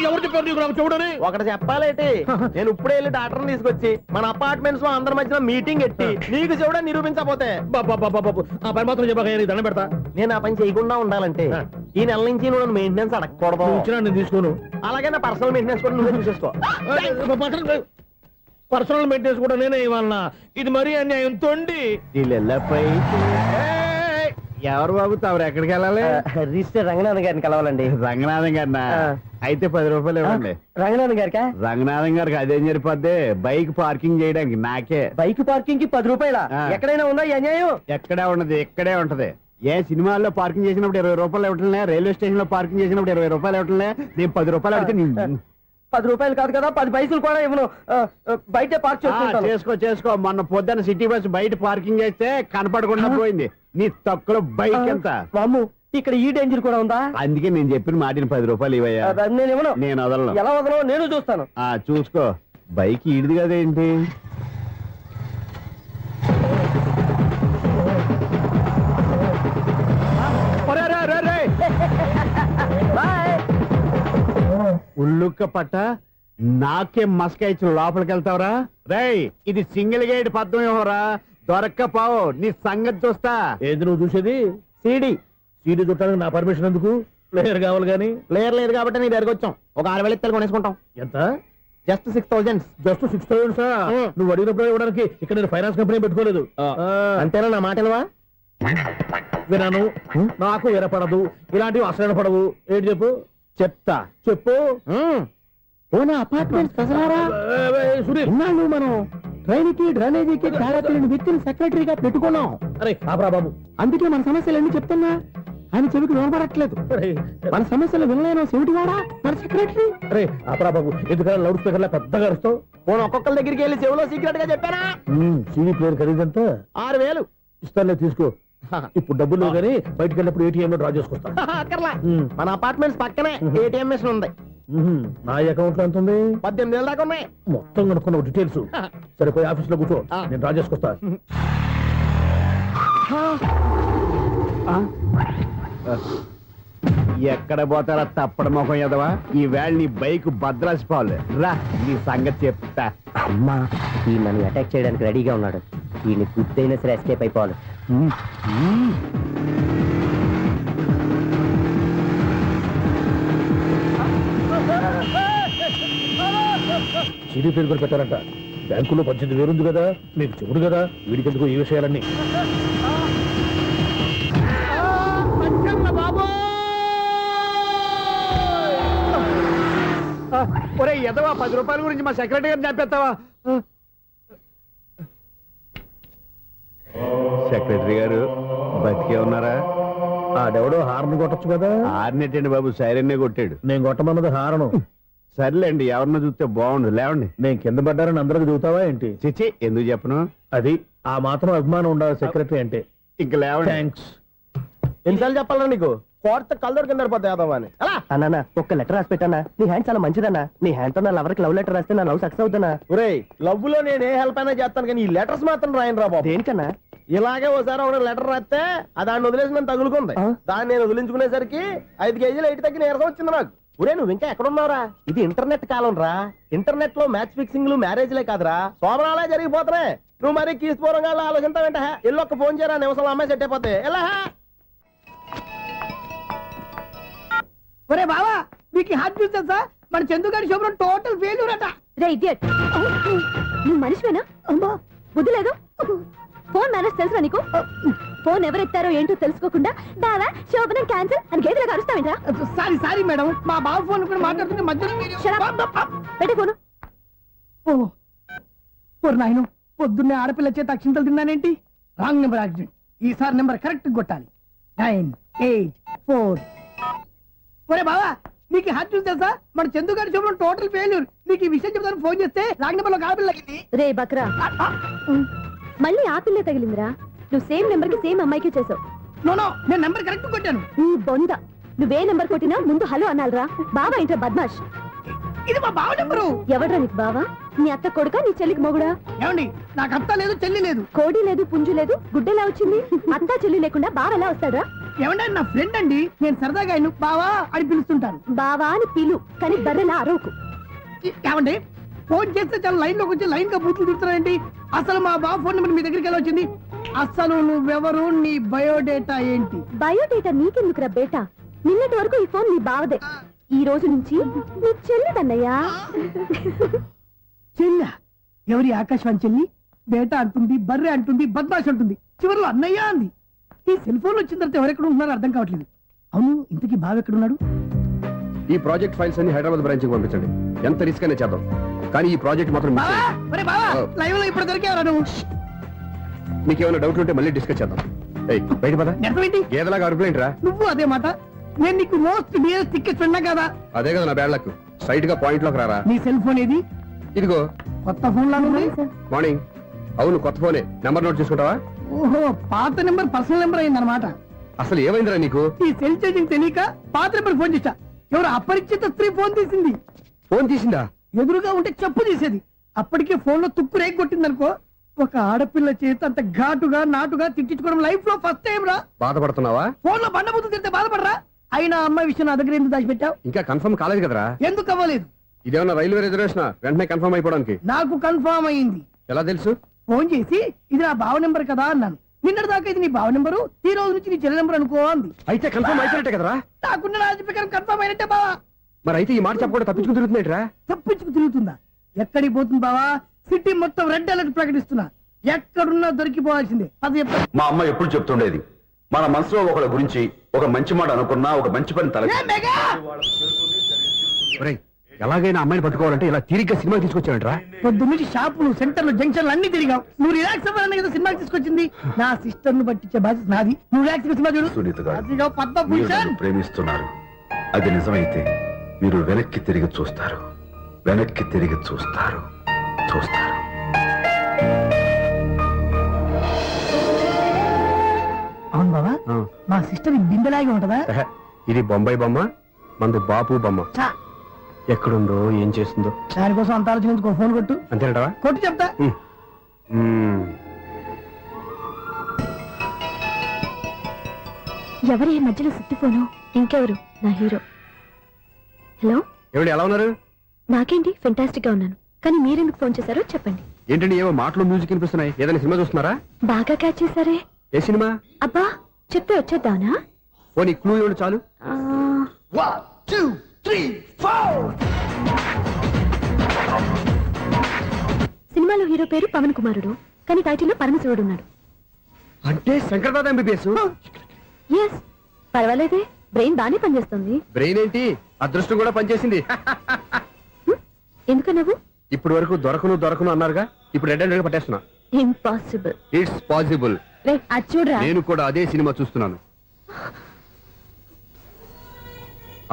ఎవరు చెప్పారు నీకు నాకు చెవుడని? ఒకటి చెప్పాలేటి. నేను ఇప్పుడే వెళ్ళి డాక్టర్ని తీసుకొచ్చి మన అపార్ట్మెంట్స్ లో అందరి మధ్యన మీటింగ్ ఎట్టి నీకు చెవుడా నిరూపించకపోతే బాబు ఆ పని మాత్రం చెప్పక నీకు దండం పెడతా. నేను ఆ పని చేయకుండా ఉండాలంటే ఈ నెల నుంచి నువ్వు నన్ను మెయింటెనెన్స్ అడగకూడదు. నువ్వు ఇచ్చినా నేను తీసుకోను. అలాగే నా పర్సనల్ మెయింటెనెన్స్ కూడా నువ్వే చూసేసుకో. పర్సనల్ మెయింటెనెన్స్ కూడా నేనే ఇవ్వాలన్నా? ఇది మరీ అన్యాయం తొండి. ఎవరు బాబు తమరు ఎక్కడికి వెళ్ళాలి? రిజిస్టర్ రంగనాథన్ గారిని కలవాలండి. రంగనాథం గారినా? అయితే 10 రూపాయలు ఇవ్వండి. రంగనాథన్ గారికా? రంగనాథం గారికి అదేం సరిపోద్ది, బైక్ పార్కింగ్ చేయడానికి నాకే. బైక్ పార్కింగ్ కి 10 రూపాయల? ఎక్కడైనా ఉందా ఈ అన్యాయం? ఎక్కడే ఉన్నది, ఇక్కడే ఉంటది. ఏ సినిమాల్లో పార్కింగ్ చేసినప్పుడు 20 రూపాయలు ఇవ్వట్లే, రైల్వే స్టేషన్ లో పార్కింగ్ చేసినప్పుడు 20 రూపాయలు ఇవ్వట్లే. నేను 10 రూపాయలు అడిగితే 10 రూపాయలు కాదు కదా, 10 పైసలు కూడా ఇవ్వను. బయట పార్క్ చేసుకో. మొన్న పొద్దున్న సిటీ బస్ బయట పార్కింగ్ చేస్తే కనపడకుండా పోయింది. నీ తక్కువ బైక్ ఎంత? వామ్ము, ఇక్కడ ఈ డేంజర్ కూడా ఉందా? అందుకే నేను చెప్పిన మాటిని 10 రూపాయలు ఇవ్వయ్యా. నేను ఇవ్వను. నేను వదలను. ఎలా వదలను? నేను చూస్తాను. చూసుకో. బైక్ ఈడిది కదేంటి? ఉల్లుక్క పట్ట నాకే మస్క ఇచ్చి లోపలికి వెళ్తావరా? రేయ్, ఇది సింగిల్ గేట్ పద్మం ఇవ్వరా? దొరక్కపోవు, నీ సంగతి చూస్తా. ఏది నువ్వు చూసేది? సీడీ చుట్టానికి నా పర్మిషన్ ఎందుకు? ప్లేయర్ కావాలి గానీ. ప్లేయర్ లేదు కాబట్టి నీ దగ్గరకు వచ్చాం. ఒక 6,000 ఇత్తలు కొనేసుకుంటాం. ఎంత? జస్ట్ 6,000. Just 6,000 sir? నువ్వు అడిగినప్పుడు ఇవ్వడానికి ఇక్కడ నేను ఫైనాన్స్ కంపెనీ పెట్టుకోలేదు. అంతేనా? నా మాటలువా? వినను, నాకు వినపడదు, ఇలాంటివి అసలు వినపడవు. ఏంటి చెప్పు? చెప్తా. చెప్పు. అపార్ట్మెంట్ సునీల్, మనం ట్రైన్ కి డ్రైనేజీకి తేడా తెలియని వ్యక్తిని సెక్రటరీగా పెట్టుకున్నాం. అరే ఆపరా బాబు. అందుకే మన సమస్యలు ఎన్ని చెప్తున్నా ఆయన చెవికి వినపడట్లేదు. మన సమస్యలు వినలేను చెవిటివాడా మన సెక్రటరీ. అరే ఆపరా బాబు, ఎందుకన్నా లౌడ్ స్పీకర్ లా పెద్దగా అరుస్తావు? పోను ఒక్కొక్కరి దగ్గరికి వెళ్ళి చెవిలో సీక్రెట్ గా చెప్పానా? CD player ఖరీదంతా 6,000. ఇస్తానులే, తీసుకో. ఇప్పుడు డబ్బులు లేవు కానీ బయటకు వెళ్ళినప్పుడు ఏటీఎం లో డ్రా చేసుకొస్తా. అక్కర్లా, మన అపార్ట్మెంట్స్ పక్కనే ఏటీఎం మిషన్ ఉంది. నా అకౌంట్ లో ఎంత ఉంది? 18,000 దాకా ఉన్నాయి. మొత్తం కనుక్కున్న డీటెయిల్స్. సరిపోయి ఆఫీస్ లో కూర్చో, నేను డ్రా చేసుకొస్తా. ఎక్కడ పోతారా తప్పడ మొఖం ఎదవా? ఈ వేళ నీ బైక్ భద్రాసిపోవాలి. రా, నీ సంగతి చెప్తా. అమ్మా, ఈ నన్ను అటాక్ చేయడానికి రెడీగా ఉన్నాడు. ఈయన గుద్దైనా సరే ఎస్కేప్ అయిపోవాలి. సీడీ ప్లేయర్ కూడా పెట్టారంట. బ్యాంకులో 18,000 ఉంది కదా, మీకు చెవుడు కదా, వీడికి ఎందుకు ఈ విషయాలన్నీ? ఒరే ఎదవా, 10 రూపాయల గురించి మా సెక్రటరీ గారిని చంపేస్తావా? సెక్రటరీ గారు బతికే ఉన్నారా? ఆడెవడో హార్న్ కొట్టచ్చు కదా. ఆరినట్టండి బాబు, సైరన్నే కొట్టాడు. నేను కొట్టమన్నది హారను. సర్లేండి, ఎవరినో చూస్తే బాగుండు. లేవండి. నేను కింద పడ్డారని అందరికి చూతావా ఏంటి? చిచ్చి, ఎందుకు చెప్పను? అది ఆ మాత్రం అభిమానం ఉండాలి సెక్రటరీ అంటే. ఇంక లేవండి. థ్యాంక్స్. ఎన్నిసార్లు చెప్పాలా నీకు? కోర్త కలర్ కింద పడిపోతాయి యాదవ్ అని అలా అన్నా ఒక్క లెటర్ రాసి పెట్టానా నీ హ్యాండ్ చాలా మంచిదన్నా నీ హ్యాండ్ తో నా లవర్ కి లవ్ లెటర్ రాస్తే నా లవ్ సక్సెస్ అవుతానా ఒరేయ్ లవ్ లో నేను ఏ హెల్ప్ అయినా చేస్తాను కానీ ఈ లెటర్స్ మాత్రం రాయను రా బాబు దేనికన్నా ఇలాగే ఒకసారి ఒక లెటర్ రాస్తే ఆ దాన్ని వదిలేసి నన్ను తగులుకుంది ఆ? దాన్ని నేను వదిలించుకునేసరికి 5 కేజీలు ఎయిట్ తగ్గి నీరసం వచ్చింది నాకు ఒరే నువ్వు ఇంకా ఎక్కడ ఉన్నావురా ఇది ఇంటర్నెట్ కాలం రా ఇంటర్నెట్ లో మ్యాచ్ ఫిక్సింగ్లు మ్యారేజ్లే కాదురా సోమరాలే జరిగిపోతున్నాయి నువ్వు మరి కీస్పూరంగా ఆలోచించావంటే ఎల్లు ఒక్క ఫోన్ చేయరా నిమిషంలో అమ్మాయి సెట్ అయిపోతే ఎలా ఒరే బావా మీకు హార్ట్ చూసా మన చందుగారి శుభ్రం టోటల్ ఫెయిల్యూర్ అట రే ఇడియట్ నువ్వు మనిషివేనా అమ్మా బుద్ధి లేదు ఫోన్ మేనేజ్ తెలుసా నీకు ఫోన్ ఎవరెత్తారో ఏంటో తెలుసుకోకుండా బావా శోభనం క్యాన్సిల్ అని గేదెలకు అరుస్తావేంట్రా సారీ మేడం మా బావ ఫోన్ కూడా మాట్లాడుతుంటే మధ్యలో పెట్టే ఫోను నాయను పొద్దున్నే ఆడపిల్ల చేత అక్షింతలు తిన్నానేంటి రాంగ్ నెంబర్ యాక్సిడెంట్ ఈసారి నెంబర్ కరెక్ట్ కొట్టాలి 9 8 4 ఒరే బావా నీకు హార్ట్ చూసి తెలుసా మన చందు గారి శుభ్రం టోటల్ ఫెయిల్యూర్ నీకు ఈ విషయం చెప్తాను ఫోన్ చేస్తే రాంగ్ నెంబర్ లో ఆడపిల్ల రే బక్రా మళ్ళీ ఆ పిల్లే తగిలిందిరా నువ్వు సేమ్ నెంబర్ కి సేమ్ అమ్మాయికి చేసావు నో నేను నెంబర్ కరెక్ట్ కొట్టాను నీ బొంద నువ్వే నెంబర్ కొట్టినా ముందు హలో అనాలిరా బావా ఏంట్రా బద్మాష్ ఇది మా బావ నెంబరు ఎవడ్రా నీకు బావా నీ అత్త కొడుక నీ చెల్లికి మొగుడా ఏమండి నాకు అత్త లేదు చెల్లి లేదు కోడి లేదు పుంజు లేదు గుడ్డెలా వచ్చింది అత్త చెల్లి లేకుండా బావ ఎలా వస్తాడా ఏమంటే నా ఫ్రెండ్ అండి నేను సరదాగా ఆయన బావా అని పిలుస్తుంటాను బావా అని పిలు కానీ బర్రెలా అరవకు ఏమండి ఫోన్ చేస్తే చాలా లైన్ లోకి వచ్చి లైన్ గా బూతులు తిడుతున్నారండి అసలు మా బావ ఫోన్ నెంబర్ మీ దగ్గరికి ఎలా వచ్చింది అసలు నువ్వెవరు నీ బయోడేటా ఏంటి బయోడేటా నీకెందుకురా బేటా నిన్నటి వరకు ఈ ఫోన్ నీ బావదే ఈ రోజు నుంచి నీ చెల్లిదన్నయ్యా చెల్ల ఎవరి ఆకాశవాణి చెల్లి బేటా అంటుంది బర్రె అంటుంది బద్మాష్ అంటుంది చివరిలో అన్నయ్య అంది ఈ సెల్ ఫోన్ వచ్చిన తర్వాత ఎవరెక్కడ ఉంటున్నారో అర్థం కావట్లేదు అవును ఇంతకీ బావ ఎక్కడున్నాడు ఈ ప్రాజెక్ట్ ఫైల్స్ అన్ని హైదరాబాద్ బ్రాంచ్ కి పంపించండి ఎంత రిస్క్ అయినా చేద్దాం కానీ ఈ ప్రాజెక్ట్ మాత్రం miss బావా చేయొద్దు. ఒరే బావా లైవ్ లో ఇప్పుడు దొరికేవరా నువ్వు మీకు ఏమైనా డౌట్ ఉంటే మళ్ళీ డిస్కస్ చేద్దాం ఏయ్ బయట పద నిజమేంటి గేదలాగా అరుపులేంట్రా నువ్వు అదే మాట నేను నీకు మోస్ట్ నియరెస్ట్ టికెట్ విన్నా కదా అదే కదా నా బ్యాడ్ లక్ స్ట్రైట్ గా పాయింట్ లోకి రారా నీ సెల్ ఫోన్ ఏది ఇదిగో కొత్త ఫోన్ లాగా ఉంది మార్నింగ్ అవును కొత్త ఫోనే నెంబర్ నోట్ చేసుకుంటావా ఓహో పాత నెంబర్ పర్సనల్ నెంబర్ అయిందన్నమాట అసలు ఏమైందిరా నీకు ఈ సెల్ చేసింగ్ తెలియక పాత నెంబర్ ఫోన్ చేశా ఎవరు అపరిచిత స్త్రీ ఫోన్ తీసింది ఫోన్ తీసిందా ఎదురుగా ఉంటే చెప్పు తీసేది అప్పటికే ఫోన్ లో తుక్కు రేగి కొట్టిందనుకో ఒక ఆడపిల్ల చేత అంత ఘాటుగా నాటుగా తిట్టించుకోవడం లైఫ్ లో ఫస్ట్ టైం రా బాధపడుతున్నావా ఫోన్ లో బండబుద్ధి తింటే బాధపడరా అయినా అమ్మాయి విషయం నా దగ్గర ఎందుకు దాచిపెట్టావు ఇంకా కన్ఫర్మ్ కాలేదు కదరా ఎందుకు అవ్వలేదు ఇదేమన్నా రైల్వే రిజర్వేషన్ వెంటనే కన్ఫర్మ్ అయిపోవడానికి నాకు కన్ఫర్మ్ అయింది ఎలా తెలుసు ఫోన్ చేసి ఇది నా బావ నెంబర్ కదా అన్నాను నిన్నటి దాకా ఇది నీ బావ నెంబరు ఈ రోజు నుంచి నీ చెల్లి నెంబర్ అనుకో అంది అయితే కన్ఫర్మ్ అయిపోయినట్టే కదరా నాకున్న రాజు ప్రకారం కన్ఫర్మ్ అయినట్టే బావా మరి అయితే ఈ మాట చెప్పకుండా తప్పించుకుని తిరుగుతున్నాయిట్రా తప్పించుకు తిరుగుతుందా ఎక్కడికి పోతుంది బావా సిటీ మొత్తం రెడ్ అలర్ట్ ప్రకటిస్తున్నా ఎక్కడున్నా దొరికిపోవాల్సిందే అది చెప్తా మా అమ్మ ఎప్పుడు చెప్తుండేది మన మనసులో ఒకళ్ళ గురించి ఒక మంచి మాట అనుకున్నా ఒక మంచి పని తల ఏ మెగా! ఒరేయ్, ఎలాగైనా అమ్మాయిని పట్టుకోవాలంటే ఇలా తీరిగ్గా సినిమా తీసుకొచ్చావంట్రా పొద్దున్నుంచి షాపులు సెంటర్లు జంక్షన్లు అన్ని తిరిగావు నువ్వు రిలాక్స్ అవ్వాలని కదా సినిమాకి తీసుకొచ్చింది నా సిస్టర్ ను పట్టించే బాధ్యత నాది నువ్వు రిలాక్స్ సినిమా చూడు సునీత గారు అదిగో మీరు పద్మభూషణ్ నన్ను ప్రేమిస్తున్నారు అది నిజమైతే మీరు వెనక్కి తిరిగి చూస్తారు వెనక్కి తిరిగి చూస్తారు చూస్తారు అవును బావా ఆ. మా సిస్టర్ బిందెలాగే ఉంటదా ఎహె, ఇది బొంబాయి బొమ్మ మంది బాపు బొమ్మ చా, ఎక్కడుందో ఏం చేస్తుందో దానికోసం అంత ఆలోచించుకో ఫోన్ కొట్టు అంతేనంటావా కొట్టు చెప్తా మ్మ్. ఎవరి మధ్యలో సుత్తి ఫోను ఇంకెవరు నా హీరో హలో ఏమిటి ఎలా ఉన్నారు నాకేంటి ఫెంటాస్టిక్ గా ఉన్నాను కానీ మీరెందుకు ఫోన్ చేశారో చెప్పండి ఏంటండి ఏవో మాటలు మ్యూజిక్ వినిపిస్తున్నాయి ఏదైనా సినిమా చూస్తున్నారా బాగా క్యాచ్ చేశారే ఏ సినిమా అబ్బా చెప్తే వచ్చేద్దానా పోనీ క్లూ ఇవ్వండి చాలు ఆ, 1 2 3 4 సినిమాలో హీరో పేరు పవన్ కుమారుడు కానీ టైటిల్లో పరమశివుడు ఉన్నాడు అంటే శంకర్దాద ఎంబీబీఎస్ ఎస్ పర్వాలేదే బ్రెయిన్ బానే పనిచేస్తుంది బ్రెయిన్ ఏంటి అదృష్టం కూడా పనిచేసింది ఎందుకు నువ్వు ఇప్పటి వరకు దొరకను అన్నారుగా ఇప్పుడు రెడ్ అండ్ పట్టేస్తున్నా ఇంపాసిబుల్ ఇట్స్ పాసిబుల్ రే అది చూడరా నేను కూడా అదే సినిమా చూస్తున్నాను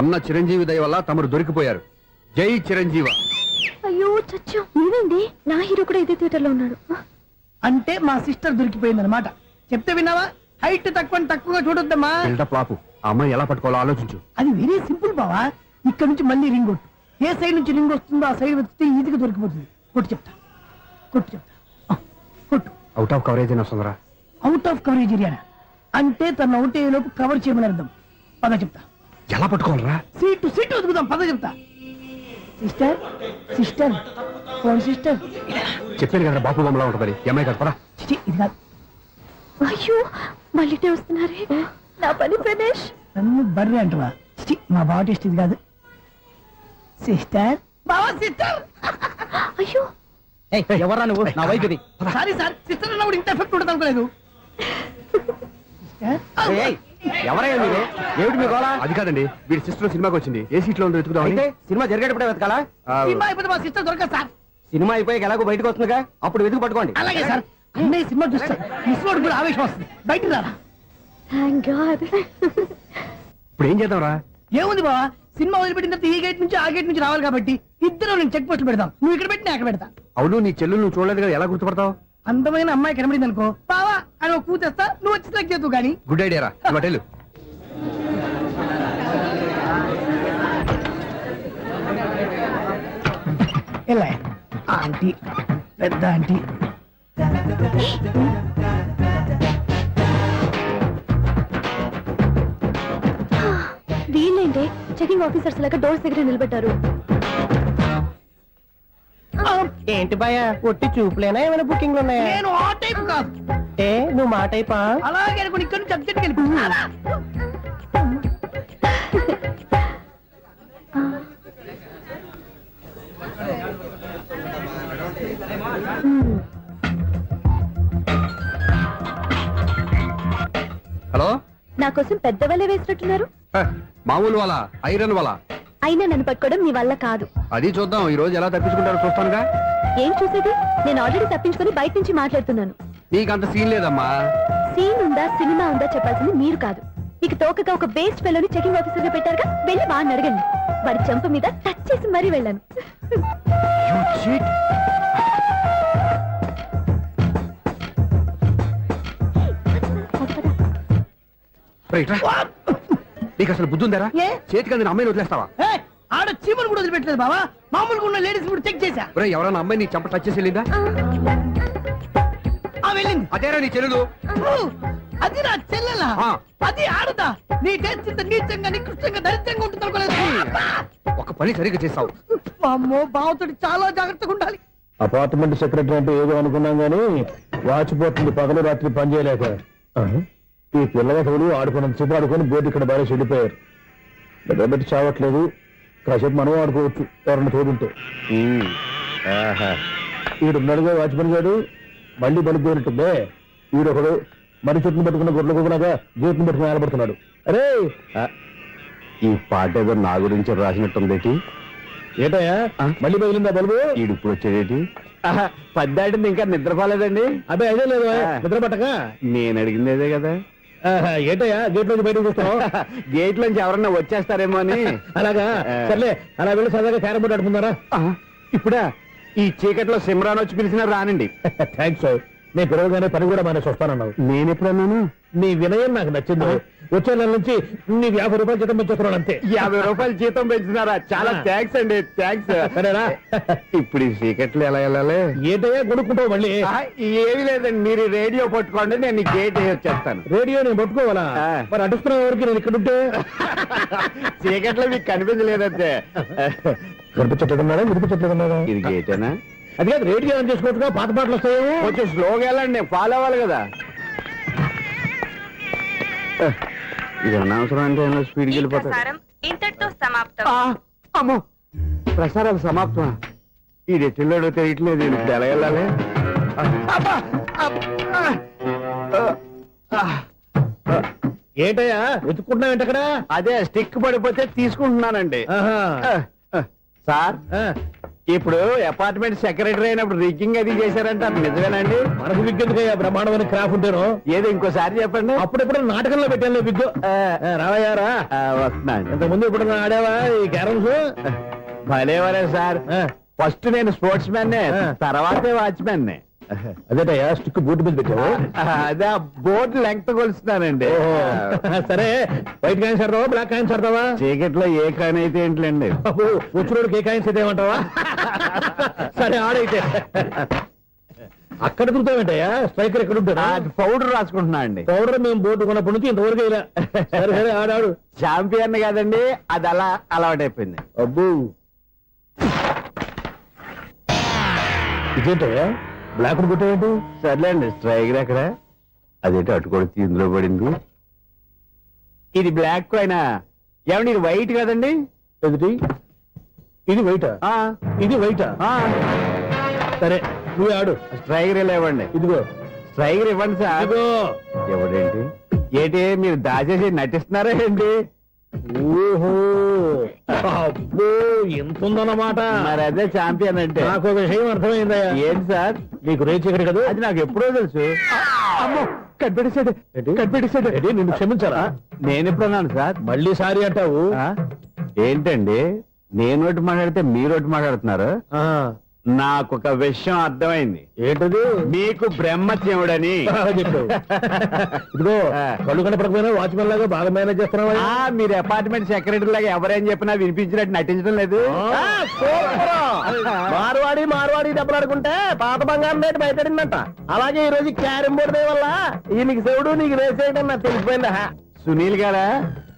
అన్న చిరంజీవి దయ వల్ల తమరు దొరికిపోయారు జై చిరంజీవ అయ్యో చచ్చో నీవేంటి నా హీరో కూడా ఇదే థియేటర్ లో ఉన్నాడు అంటే మా సిస్టర్ దొరికిపోయింది అనమాట చెప్తే విన్నావా హైట్ తక్కువ తక్కువగా చూడొద్దమ్మా బిల్డప్ లాపు ఆ అమ్మాయి ఎలా పట్టుకోవాలో ఆలోచించు. అది వెరీ సింపుల్ బావా. ఇక్కడ నుంచి మళ్ళీ రింగ్ కొట్టు. ఏ సైడ్ నుంచి రింగ్ వస్తుందో ఆ సైడ్ వెతికితే ఈజీగా దొరికిపోతుంది. కొట్టు చెప్తా. కొట్టు. అవుట్ ఆఫ్ కవరేజ్ అని వస్తుందిరా. అవుట్ ఆఫ్ కవరేజ్ ఏరియా అంటే తన అవుట్ అయ్యే లోపు కవర్ చేయమని అర్థం. పద చెప్తా. ఎలా పట్టుకోవాలరా? సీటు వెతుకుదాం. పద చెప్తా. Sister phone sister. చెప్పాను కదా బాపు బొమ్మలా ఉంటుంది. అమ్మాయి కదా పరా. ఇది కాదు. అయ్యో మళ్ళీ వస్తున్నారే నా పని ఫినిష్. నన్ను బర్రె అంటవా? మా బావ టేస్ట్ ఇది కాదు. సిస్టర్ బావా సిస్టర్. అయ్యో ఎవరా నువ్వు? నా వైఫ్ ఇది. సారీ సార్, సిస్టర్ అన్నప్పుడు ఇంత ఎఫెక్ట్ ఉంటుంది అనుకోలేదు. ఎవరయ్యా మీరు? ఏమిటి మీ గోళ? అది కాదండి, వీడి సిస్టర్ సినిమాకి వచ్చింది. ఏ సీట్ లో ఉందో వెతుకుదాం. అయితే సినిమా జరిగేటప్పుడే వెతకాలా? సినిమా అయిపోతే మా సిస్టర్ దొరకదు సార్. సినిమా అయిపోయి ఎలాగో బయటకు వస్తుందిగా, అప్పుడు వెతుకు పట్టుకోండి. అలాగే సార్. అన్నయ్య సినిమా చూస్తారు. మిస్ కూడా ఆవేశం వస్తుంది. బయటికి రారా. Thank God. ఇప్పుడు ఏం చేద్దాంరా? ఏముంది బావా, సినిమా వదిలిపెట్టిన తర్వాత ఈ గేట్ నుంచి ఆ గేట్ నుంచి రావాలి కాబట్టి ఇద్దరు నేను చెక్ పోస్ట్ పెడతాం. నువ్వు ఇక్కడ పెట్టి నేను అక్కడ పెడతా. అవును, నీ చెల్లెలు నువ్వు చూడలేదు కదా, ఎలా గుర్తుపడతావు? అందమైన అమ్మాయి కనబడింది అనుకో, బావా అని ఒక కూతేస్తా, నువ్వు వచ్చి సెలెక్ట్ చేద్దు కానీ. గుడ్ ఐడియా రా. హోటల్ ఎలా ఆంటీ, పెద్ద ఆంటీ. వీళ్ళేంటే చెకింగ్ ఆఫీసర్స్ లాగా డోర్స్ దగ్గర నిలబెట్టారు. ఏంటి భయ, ఒట్టి చూపులేనా ఏమైనా బుకింగ్లు ఉన్నాయా? నేను ఆ టైప్ కాదు. ఏ నువ్వు మా టైపా? అలాగే అనుకుని ఇక్కడ నుంచి అర్జెంట్కి వెళ్ళిపోతున్నా. హలో, నా కోసం పెద్ద వల్ల వేసినట్టున్నారు. మామూలు వాళ్ళ ఐరన్ వాళ్ళ. అయినా నన్ను పట్టుకోవడం మీ వల్ల కాదు. అది చూద్దాం, ఈ రోజు ఎలా తప్పించుకుంటారో చూస్తానుగా. ఏం చూసేది? నేను ఆల్రెడీ తప్పించుకొని బయట నుంచి మాట్లాడుతున్నాను. నీకంత సీన్ లేదమ్మా. సీన్ ఉందా సినిమా ఉందా చెప్పాల్సింది మీరు కాదు. మీకు తోకగా ఒక బేస్ట్ ఫెలోని చెకింగ్ ఆఫీసర్ గా పెట్టారుగా, వెళ్ళి బాగా అడగండి. వాడి చెంప మీద టచ్ చేసి మరీ వెళ్ళాను. నీకు అసలు బుద్ధి ఉందారా? ఏ? చేతికి అందిన అమ్మాయిని వదిలేస్తావా? ఏయ్, ఆడ చీమను కూడా వదిలిపెట్టలేదు బావా. మామూలుగా ఉన్న లేడీస్ కూడా చెక్ చేశా. ఒరేయ్, ఎవరైనా అమ్మాయి నీ చెంప టచ్ చేసి వెళ్ళిందా? ఆ వెళ్ళింది. అదేరా నీ చెల్లెలు. ఓ, అది నా చెల్లెలా? ఆ. అది ఆడదా? నీ టేస్ట్ ఇంత నీచంగా నికృష్టంగా దరిద్రంగా ఉంటుంది అనుకోలేదు. ఒక పని సరిగ్గా చేసావు. అమ్మో, బావతోటి చాలా జాగ్రత్తగా ఉండాలి. అపార్ట్మెంట్ సెక్రటరీ అంటే ఏదో అనుకున్నాం గానీ వాచిపోతుంది పగలు రాత్రి పని చేయలేక. ఈ పిల్లవాడు ఆడుకున్నంత సేపు ఆడుకొని బోర్డు ఇక్కడ బాగా చెడిపోయారు. నిద్రబెట్టి చావట్లేదు. కాసేపు మనం ఆడుకోవచ్చు ఎవరన్నా తోడుంటే. ఈడున్నాడుగా వాచ్మెన్ గారు, మళ్ళీ బలిపోయినట్టుందే. ఈడొకడు మరి చెట్టును పట్టుకున్న గొడ్ల కుక్కలాగా గేట్ను పట్టుకుని ఆడబడుతున్నాడు. అరే, ఈ పాట ఏదో నా గురించి రాసినట్టుందేటి. ఏటయ్యా మళ్ళీ బదిలిందా బలుబు? ఈడు ఇప్పుడు వచ్చేదేటి? పద్దాటింది ఇంకా నిద్రపోలేదండి. అబ్బాయి అదే లేదు నిద్ర పట్టక. నేను అడిగిందేదే కదా. ఏటయ్యా గేట్ నుంచి బయటకు చూస్తున్నావు? గేట్ లోంచి ఎవరన్నా వచ్చేస్తారేమో అని. అలాగా, సర్లే అలా వెళ్ళి సరదాగా క్యారం బోర్డు ఆడుకున్నారా? ఇప్పుడా ఈ చీకట్లో సిమ్రాన్ వచ్చి పిలిచినా రానండి. థ్యాంక్స్. నేను పిలవగానే పని కూడా మానేసి వస్తానన్నావు. నేను ఎప్పుడన్నాను? నీ వినయం నాకు నచ్చింది. వచ్చే నెల నుంచి నీకు 50 రూపాయలు జీతం పెంచుతున్నాను అంతే. 50 రూపాయలు జీతం పెంచినారా? చాలా థ్యాంక్స్ అండి, థ్యాంక్స్. సరేనా? ఇప్పుడు ఈ చీకట్లు ఎలా వెళ్ళాలి? ఏంటయ్యా కొనుక్కుంటావు మళ్ళీ? ఏమీ లేదండి, మీరు రేడియో పట్టుకోండి, నేను ఈ గేట్ వచ్చేస్తాను. రేడియో నేను పట్టుకోవాలా? మరి అడుస్తున్నా ఎవరికి నేను ఇక్కడ ఉంటే? చీకట్లో మీకు కనిపించలేదంతే. కనిపించట్లేదన్నారా వినిపించట్లేదన్నారా? ఇది గేటేనా? అది కాదు, రేడియో ఆన్ చేసుకోవచ్చుగా, పాత పాటలు వస్తాయేమో. కొంచెం స్లోగా వెళ్ళండి, నేను ఫాలో అవ్వాలి కదా. ఇది అనవసరం అంటే స్పీడ్కి వెళ్ళిపోతాడు. ఇంతటితో సమాప్తం. అమ్మో, ప్రసారాలు సమాప్తమా? ఇది ఎట్టిల్లాడో తెలియట్లేదు. ఇప్పుడు ఎలా వెళ్ళాలి? ఏంటయ్యా వెతుక్కుంటున్నావు ఏంటక్కడ? అదే స్టిక్ పడిపోతే తీసుకుంటున్నానండి. సార్, ఇప్పుడు అపార్ట్మెంట్ సెక్రటరీ అయినప్పుడు రిగ్గింగ్ అది చేశారంటే అది నిజమేనండి? మనకు విగ్గెందుకయ్యా, బ్రహ్మాండమైన క్రాఫ్ ఉంటేను. ఏదో ఇంకోసారి చెప్పండి. అప్పుడెప్పుడు నాటకంలో పెట్టాను విగ్గు. రావయ్యారా? వస్తున్నాను. ఇంతకుముందు ఇప్పుడు ఆడావా ఈ క్యారమ్స్? భలేవరే సార్. ఫస్ట్ నేను స్పోర్ట్స్ మ్యాన్, తర్వాతే వాచ్మెన్. అదేటయ్యా స్టిక్ బూట్ మీద పెట్టావు అదే బోర్డు లెంగ్త్ కొలుస్తున్నానండి సరే వైట్ కాయిన్స్ ఆడతావా బ్లాక్ కాయిన్స్ ఆడతావా చీకట్లో ఏ కాని అయితే ఏంటండి వచ్చినోడికి ఏ కాయిన్స్ అయితే ఏమంటావా సరే ఆడైతే అక్కడ తిరుగుతావేంటయ్యా స్ట్రైకర్ ఎక్కడ ఉంటాడా పౌడర్ రాసుకుంటున్నా అండి పౌడర్ మేము బోర్డు కొన్నప్పటి నుంచి ఇంతవరకు ఇలా సరే సరే ఆడాడు చాంపియన్ కాదండి అది అలా అలవాటైపోయింది అబ్బు ఇదేంటయ్యా బ్లాక్ కొట్టేంటి సర్లేండి స్ట్రైకర్ ఎక్కడ అదేంటి అటుకొడితే ఇందులో పడింది ఇది బ్లాక్ అయినా ఏమండి ఇది వైట్ కదండి ఎదుటి ఇది వైటా ఆ, ఇది వైటా ఆ, సరే నువ్వే ఆడు స్ట్రైకర్ ఇలా ఇవ్వండి ఇదిగో స్ట్రైకర్ ఇవ్వండి సార్ ఇదిగో ఎవడేంటి ఏంటి మీరు దాచేసి నటిస్తున్నారా ఏంటి ఓహో అబ్బో ఎంత ఉందన్నమాట మరి అదే చాంపియన్ అంటే నాకు ఒక విషయం అర్థమైందయ్యా ఏంటి సార్ నీకు రేచి ఇక్కడ కదా అది నాకు ఎప్పుడో తెలుసు అమ్మో కనిపెట్టేసాడు కనిపెట్టేసాడు ఏంటి నిన్ను క్షమించాలా నేను ఎప్పుడన్నాను సార్ మళ్ళీ సారీ అంటావు ఆ? ఏంటండి నేను ఒకటి మాట్లాడితే మీరు ఒకటి మాట్లాడుతున్నారు ఆ, నాకు ఒక విషయం అర్థమైంది ఏంటది మీకు బ్రహ్మత్యముడని బాగా చెప్పావు ఇదిగో కళ్ళు కనపడకపోయినా వాచ్మెన్ లాగా బాగా మేనేజ్ చేస్తున్నావా ఆ, మీరు అపార్ట్మెంట్ సెక్రటరీ లాగా ఎవరేం చెప్పినా వినిపించినట్టు నటించడం లేదు మార్వాడి దెబ్బలాడుకుంటే పాత బంగారం రేటు బయటడిందంట అలాగే ఈ రోజు క్యారం బోర్డు వల్ల ఈయనకి శివుడు నీకు రేసేయడం నాకు తెలిసిపోయిందా సునీల్ గారా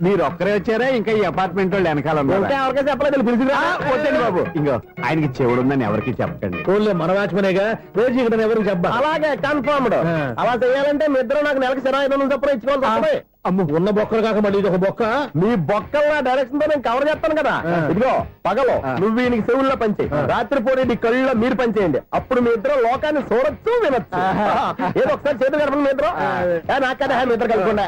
మీరు ఒక్కరే వచ్చారా ఇంకా ఈ అపార్ట్మెంట్ వాళ్ళు వెనకాల ఇంకా ఉన్నారా? ఎవరికైనా చెప్పలేదు పిలిచి ఆ, వద్దండి బాబు ఇంకో ఆయనకి చెవుడు ఉందని ఎవరికి చెప్పకండి ఫోన్లే మన వాచ్మెనేగా రేచి ఇక్కడ ఎవరికి చెప్పా అలాగే కన్ఫర్మ్డ్ ఆ. అలా చేయాలంటే మీ ఇద్దరు నాకు నెలకి 2500 చొప్పున ఇచ్చుకోవాలి తప్పదు. అమ్మ ఉన్న బొక్కలు కాక మళ్ళీ ఇది ఒక బొక్క మీ బొక్కల డైరెక్షన్ తో నేను కవర్ చేస్తాను కదా ఆ. ఇదిగో పగలో ఆ. నువ్వు ఈయనకి చెవుల్లో పంచే రాత్రి పూట నీ కళ్ళలో మీరు పంచేయండి అప్పుడు మీ ఇద్దరు లోకాన్ని చూడొచ్చు వినొచ్చు ఏదో ఒకసారి చేతులు కలపండి మీ ఇద్దరు నాకు కదా మీ ఇద్దరు కలుపుకుండా